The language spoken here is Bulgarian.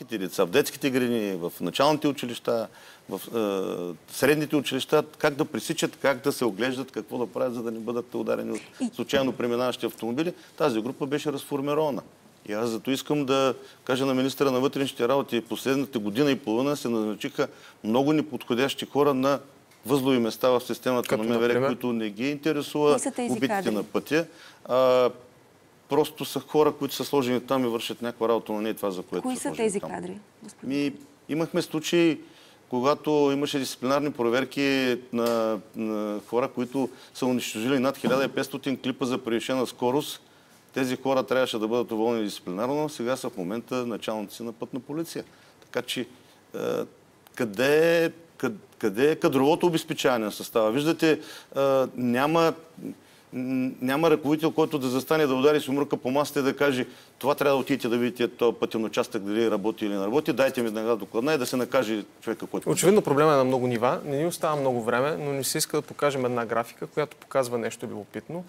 малките деца, в детските градини, в началните училища, в средните училища, как да пресичат, как да се оглеждат, какво да правят, за да не бъдат ударени от случайно преминаващи автомобили. Тази група беше разформирована. И аз зато искам да кажа на министъра на вътрешните работи, последната година и половина се назначиха много неподходящи хора на възлови места в системата на МВР, които не ги интересува убитите на пътя. Просто са хора, които са сложени там и вършат някаква работа, но не е това, за което Кои са тези кадри? Имахме случаи, когато имаше дисциплинарни проверки на хора, които са унищожили над 1500 клипа за превишена скорост. Тези хора трябваше да бъдат уволнени дисциплинарно, сега са в момента началници на пътна полиция. Така че къде е кадровото обезпечаване на състава? Виждате, няма ръководител, който да застане, да удари с умрука по масата и да каже: това трябва да отидете да видите този пътен участък, дали работи или не работи, дайте ми веднага докладна и да се накаже човека, който... Очевидно проблема е на много нива, не ни остава много време, но ни се иска да покажем една графика, която показва нещо любопитно.